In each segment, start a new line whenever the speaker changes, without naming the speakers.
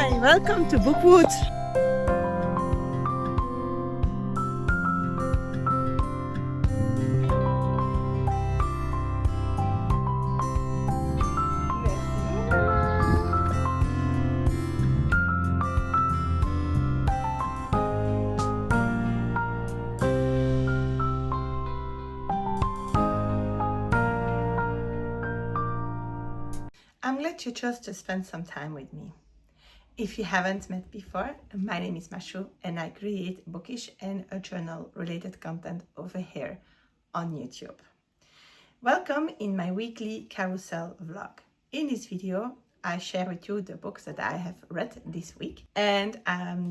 Hi, welcome to Bookwood. I'm glad you chose to spend some time with me. If you haven't met before, my name is Mashou and I create bookish and journal related content over here on YouTube. Welcome in my weekly carousel vlog. In this video, I share with you the books that I have read this week and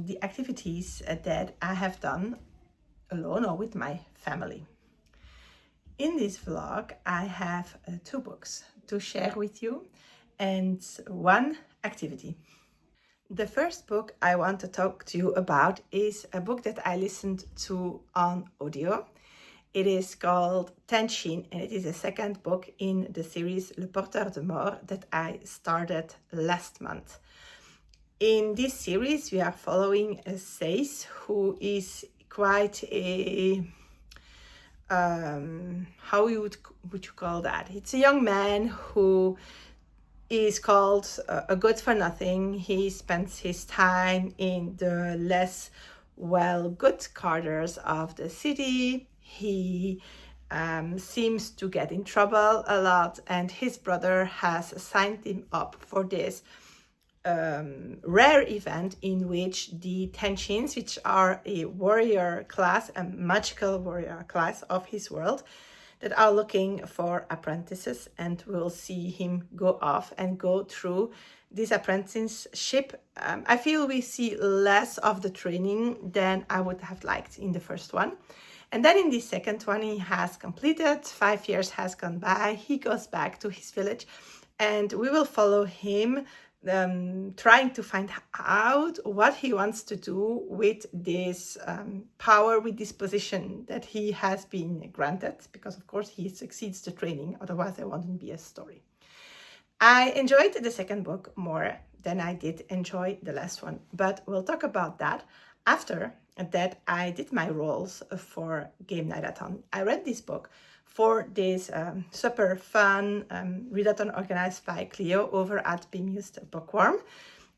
the activities that I have done alone or with my family. In this vlog, I have two books to share with you and one activity. The first book I want to talk to you about is a book that I listened to on audio. It is called Tenshin and it is the second book in the series Le Porteur de Mort that I started last month. In this series, we are following a Zecht who is quite a how would you call that? It's a young man who is called a good for nothing. He spends his time in the less good quarters of the city. He seems to get in trouble a lot, and his brother has signed him up for this rare event in which the Tenshins, which are a warrior class, a magical warrior class of his world, that are looking for apprentices, and we'll see him go off and go through this apprenticeship. I feel we see less of the training than I would have liked in the first one. And then in the second one, he has completed, 5 years has gone by, he goes back to his village, and we will follow him trying to find out what he wants to do with this power, with this position that he has been granted, because of course he succeeds the training, otherwise there wouldn't be a story. I enjoyed the second book more than I did enjoy the last one, but we'll talk about that after that I did my roles for GameNight athon. I read this book for this super fun readathon organized by Clio over at Bemused Bookworm.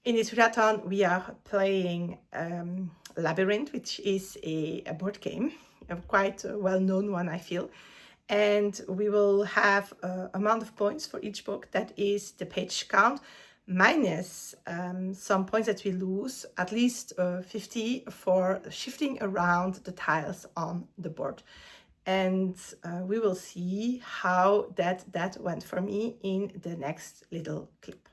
In this readathon, we are playing Labyrinth, which is a board game, a quite well-known one, I feel. And we will have an amount of points for each book that is the page count, minus some points that we lose, at least 50 for shifting around the tiles on the board. And we will see how that went for me in the next little clip.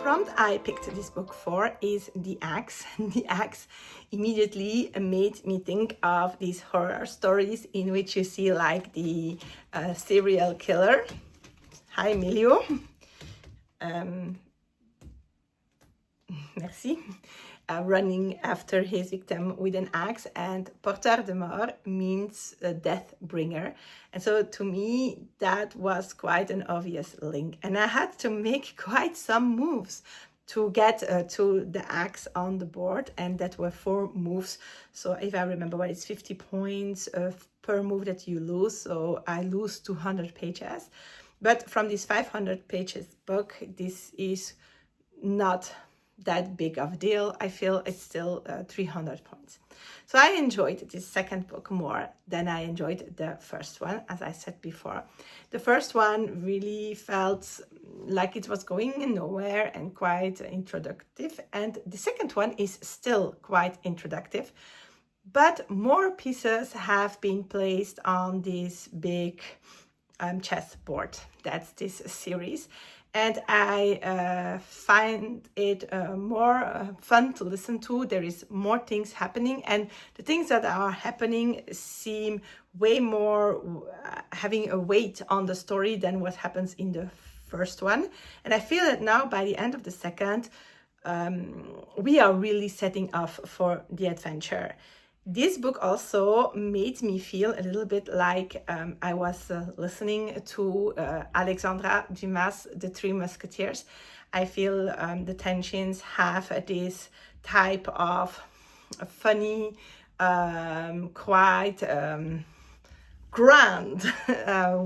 Prompt I picked this book for is The Axe. The Axe immediately made me think of these horror stories in which you see like the serial killer. Hi, Emilio. Merci. Running after his victim with an axe, and Porteur de Mort means a death bringer. And so to me, that was quite an obvious link. And I had to make quite some moves to get to the axe on the board, and that were 4 moves. So if I remember well, it's 50 points per move that you lose. So I lose 200 pages. But from this 500 pages book, this is not that big of a deal. I feel it's still 300 points. So I enjoyed this second book more than I enjoyed the first one, as I said before. The first one really felt like it was going nowhere and quite introductive, and the second one is still quite introductive, but more pieces have been placed on this big chessboard. That's this series. And I find it more fun to listen to. There is more things happening, and the things that are happening seem way more having a weight on the story than what happens in the first one. And I feel that now by the end of the second, we are really setting off for the adventure. This book also made me feel a little bit like I was listening to Alexandre Dumas' The Three Musketeers. I feel the Tenshins have this type of funny, quite grand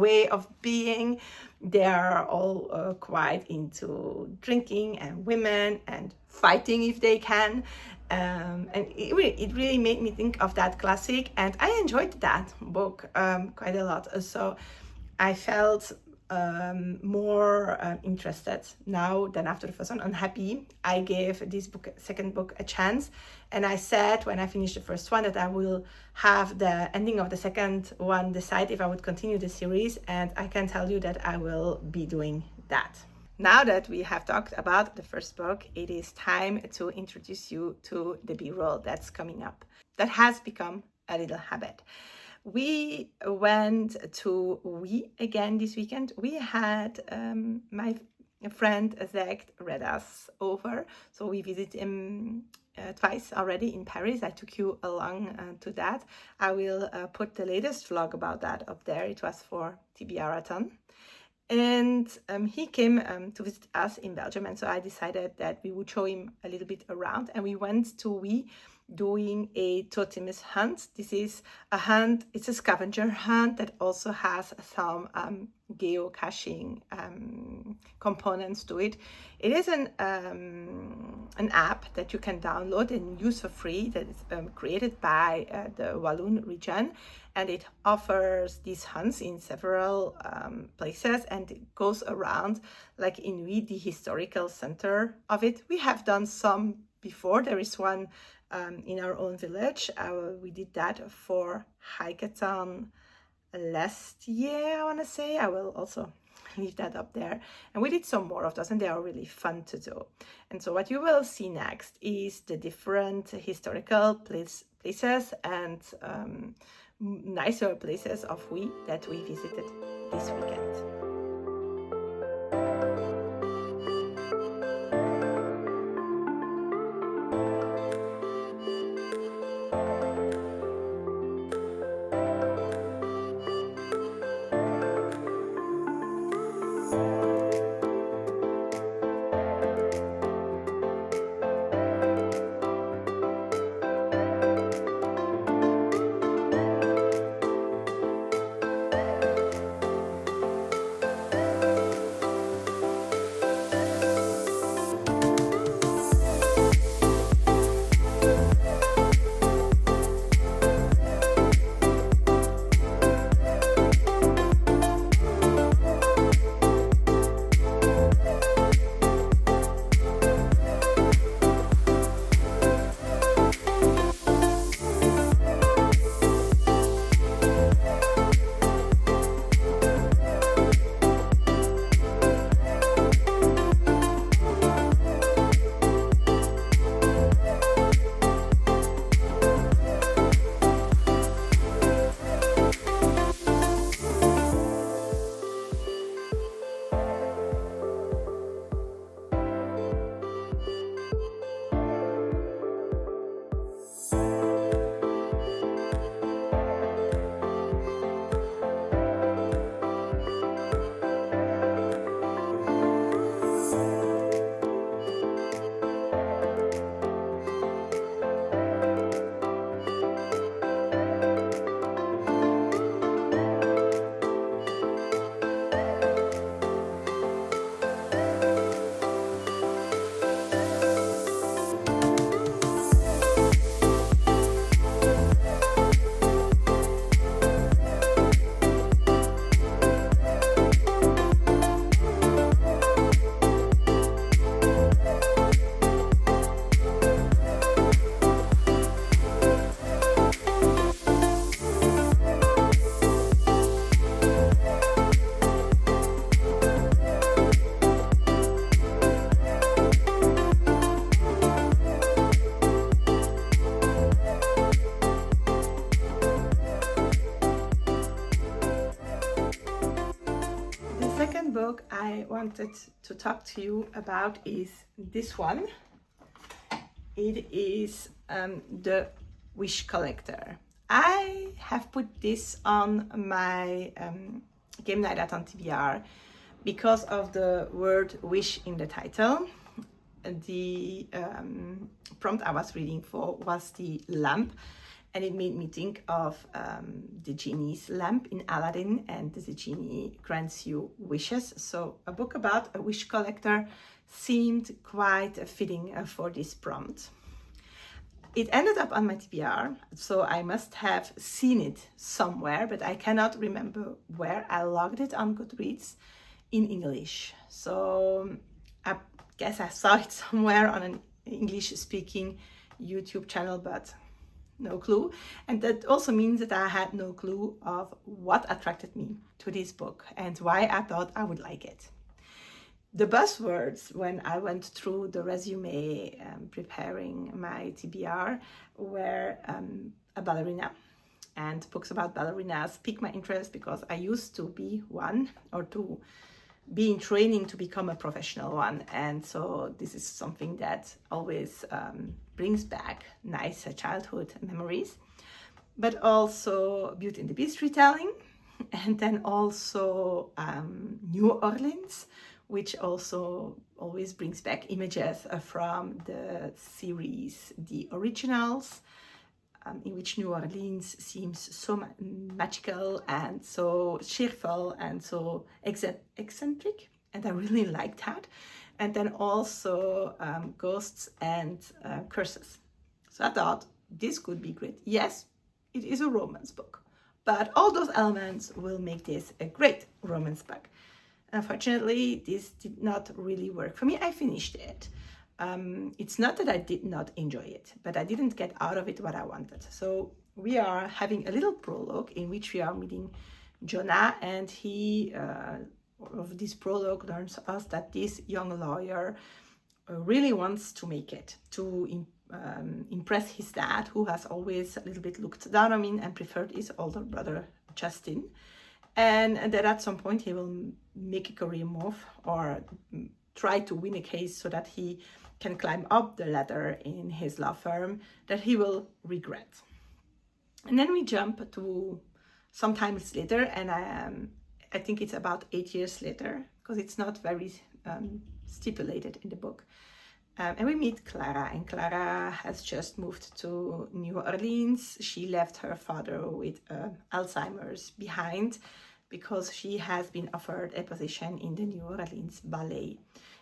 way of being. They are all quite into drinking and women and fighting if they can. And it really made me think of that classic, and I enjoyed that book quite a lot. So I felt more interested now than after the first one. I'm happy I gave this second book a chance, and I said when I finished the first one that I will have the ending of the second one decide if I would continue the series, and I can tell you that I will be doing that. Now that we have talked about the first book, it is time to introduce you to the B-roll that's coming up. That has become a little habit. We went to We again this weekend. We had my friend Zecht Reddas over. So we visited him twice already in Paris. I took you along to that. I will put the latest vlog about that up there. It was for TBR-athon. And he came to visit us in Belgium, and so I decided that we would show him a little bit around, and we went to We doing a Totemus hunt. This is a hunt, it's a scavenger hunt that also has some geocaching components to it. It is an app that you can download and use for free that is created by the Walloon region, and it offers these hunts in several places, and it goes around like in the historical center of it. We have done some before. There is one in our own village. We did that for Hackathon last year, I want to say. I will also leave that up there. And we did some more of those, and they are really fun to do. And so what you will see next is the different historical places and nicer places of We that we visited this weekend. I wanted to talk to you about is this one. It is the Wish Collector. I have put this on my GameNight athon TBR because of the word wish in the title. The prompt I was reading for was the lamp, and it made me think of the genie's lamp in Aladdin, and the genie grants you wishes. So a book about a wish collector seemed quite fitting for this prompt. It ended up on my TBR, so I must have seen it somewhere, but I cannot remember where. I logged it on Goodreads in English. So I guess I saw it somewhere on an English-speaking YouTube channel, but no clue. And that also means that I had no clue of what attracted me to this book and why I thought I would like it. The buzzwords when I went through the resume preparing my TBR were a ballerina, and books about ballerinas piqued my interest because I used to be one, or to be in training to become a professional one, and so this is something that always brings back nice childhood memories. But also Beauty and the Beast retelling, and then also New Orleans, which also always brings back images from the series The Originals, in which New Orleans seems so magical and so cheerful and so eccentric, and I really like that. And then also Ghosts and Curses. So I thought this could be great. Yes, it is a romance book, but all those elements will make this a great romance book. Unfortunately, this did not really work for me. I finished it. It's not that I did not enjoy it, but I didn't get out of it what I wanted. So we are having a little prologue in which we are meeting Jonah, and he, of this prologue, learns us that this young lawyer really wants to make it, to impress his dad, who has always a little bit looked down on him and preferred his older brother, Justin. And that at some point he will make a career move or try to win a case so that he can climb up the ladder in his law firm that he will regret. And then we jump to some time later, and I think it's about 8 years later, because it's not very stipulated in the book. And we meet Clara, and Clara has just moved to New Orleans. She left her father with Alzheimer's behind because she has been offered a position in the New Orleans ballet.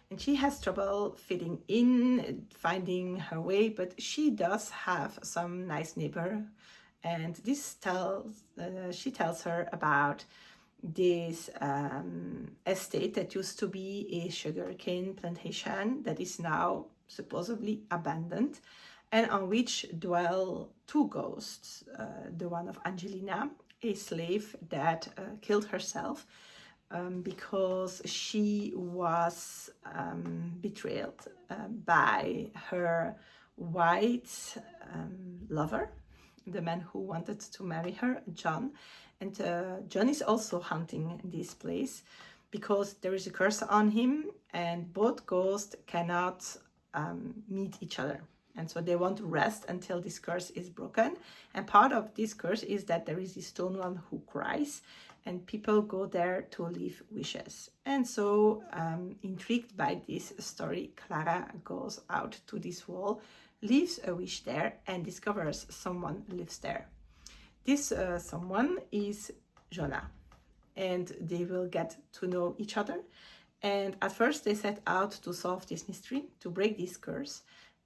And she has trouble fitting in, finding her way, but she does have some nice neighbor. And she tells her about this estate that used to be a sugarcane plantation that is now supposedly abandoned, and on which dwell two ghosts. The one of Angelina, a slave that killed herself because she was betrayed by her white lover, the man who wanted to marry her, John. And John is also hunting this place because there is a curse on him, and both ghosts cannot meet each other. And so they want to rest until this curse is broken. And part of this curse is that there is this stone one who cries, and people go there to leave wishes. And so, intrigued by this story, Clara goes out to this wall, leaves a wish there, and discovers someone lives there. This someone is Jonah, and they will get to know each other. And at first they set out to solve this mystery, to break this curse,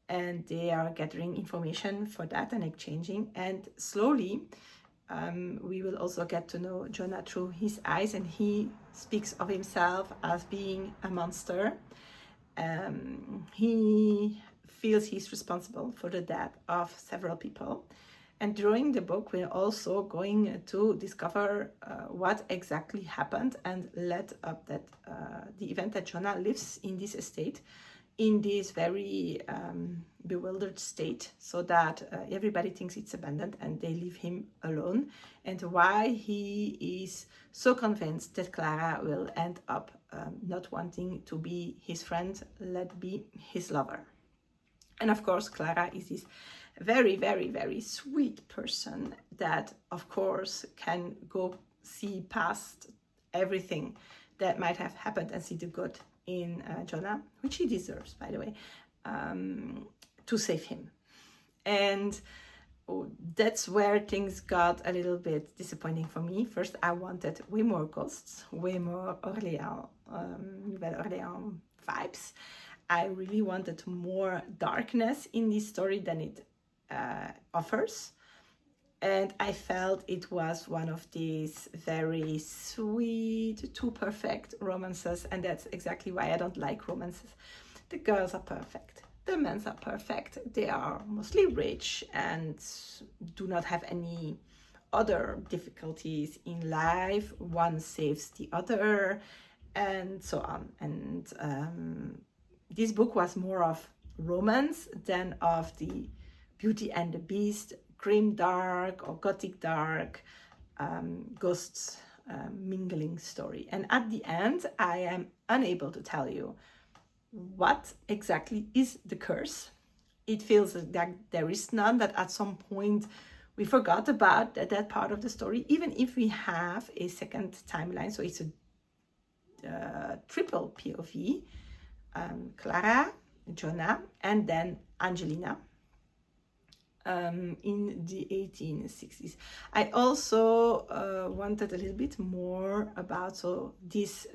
and they are gathering information for that and exchanging. And slowly we will also get to know Jonah through his eyes, and he speaks of himself as being a monster. He feels he's responsible for the death of several people. And during the book, we're also going to discover what exactly happened and led up that the event that Jonah lives in this estate in this very bewildered state, so that everybody thinks it's abandoned and they leave him alone, and why he is so convinced that Clara will end up not wanting to be his friend, let be his lover. And of course, Clara is this very, very, very sweet person that, of course, can go see past everything that might have happened and see the good in Jonah, which he deserves, by the way, to save him. And that's where things got a little bit disappointing for me. First, I wanted way more ghosts, way more Orléans, Nouvelle Orléans vibes. I really wanted more darkness in this story than it offers. And I felt it was one of these very sweet, too perfect romances. And that's exactly why I don't like romances. The girls are perfect. The men are perfect. They are mostly rich and do not have any other difficulties in life. One saves the other, and so on. And this book was more of romance than of the Beauty and the Beast, grim dark or gothic dark, ghosts mingling story. And at the end, I am unable to tell you what exactly is the curse. It feels that there is none, that at some point we forgot about that part of the story, even if we have a second timeline. So it's a triple POV, Clara, Jonah, and then Angelina, in the 1860s. I also wanted a little bit more about this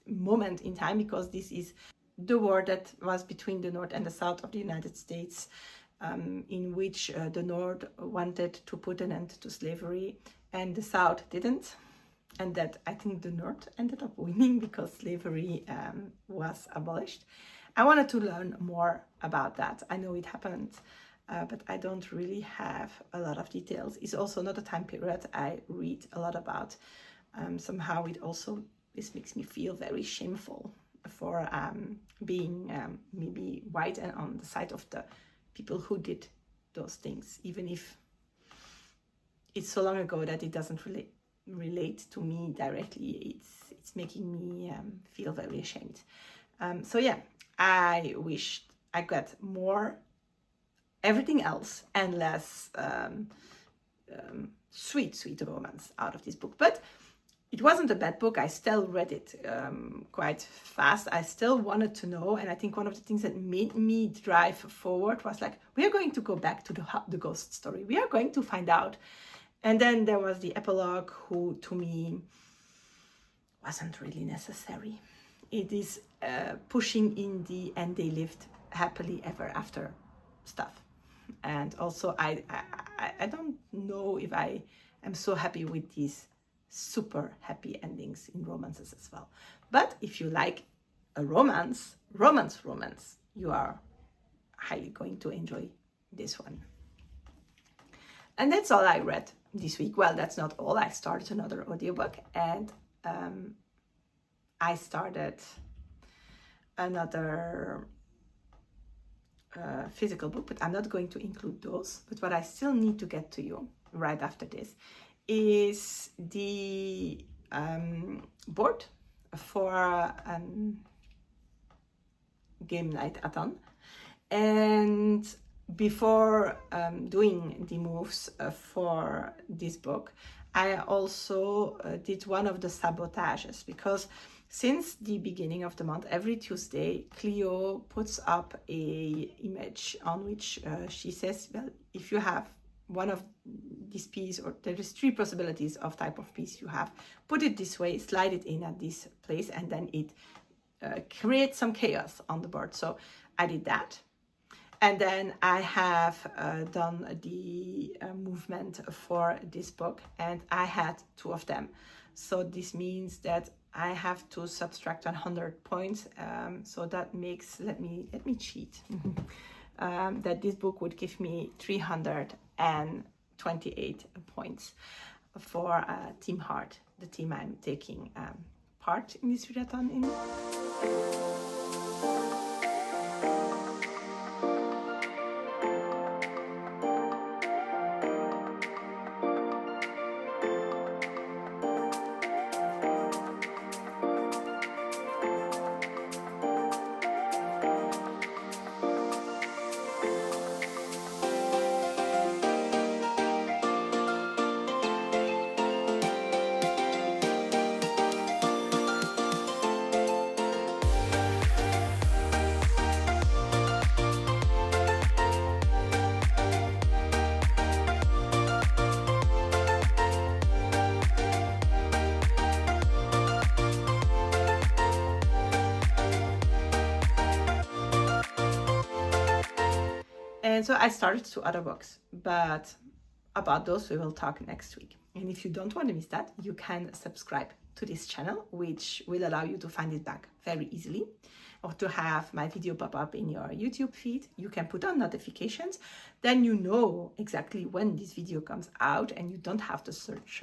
moment in time, because this is the war that was between the North and the South of the United States, in which the North wanted to put an end to slavery and the South didn't. And that I think the North ended up winning because slavery was abolished. I wanted to learn more about that. I know it happened, but I don't really have a lot of details. It's also not a time period I read a lot about. Somehow this makes me feel very shameful for being maybe white and on the side of the people who did those things, even if it's so long ago that it doesn't relate to me directly. It's making me feel very ashamed. So yeah, I wished I got more everything else and less sweet romance out of this book. But it wasn't a bad book. I still read it quite fast. I still wanted to know, and I think one of the things that made me drive forward was like, we are going to go back to the ghost story. We are going to find out. And then there was the epilogue, who to me wasn't really necessary. It is pushing in the "and they lived happily ever after" stuff. And also I don't know if I am so happy with these super happy endings in romances as well. But if you like a romance, you are highly going to enjoy this one. And that's all I read this week. Well, that's not all. I started another audiobook, and I started another physical book, but I'm not going to include those. But what I still need to get to you right after this is the board for GameNight athon. And before doing the moves for this book, I also did one of the sabotages, because since the beginning of the month, every Tuesday, Clio puts up a image on which she says, well, if you have one of these pieces, or there is 3 possibilities of type of piece you have, put it this way, slide it in at this place, and then it creates some chaos on the board. So I did that. And then I have done the movement for this book, and I had 2 of them. So this means that I have to subtract 100 points. So that makes, let me cheat, that this book would give me 328 points for Team Heart, the team I'm taking part in this readathon in. And so I started 2 other books, but about those we will talk next week. And if you don't want to miss that, you can subscribe to this channel, which will allow you to find it back very easily, or to have my video pop up in your YouTube feed. You can put on notifications, then you know exactly when this video comes out and you don't have to search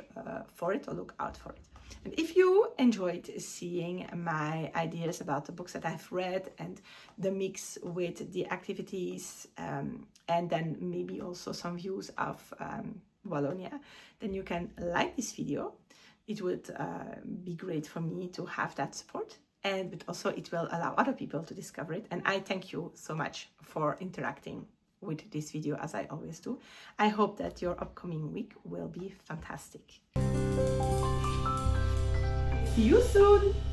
for it or look out for it. And if you enjoyed seeing my ideas about the books that I've read and the mix with the activities, and then maybe also some views of Wallonia, then you can like this video. It would be great for me to have that support, but also it will allow other people to discover it. And I thank you so much for interacting with this video, as I always do. I hope that your upcoming week will be fantastic. See you soon!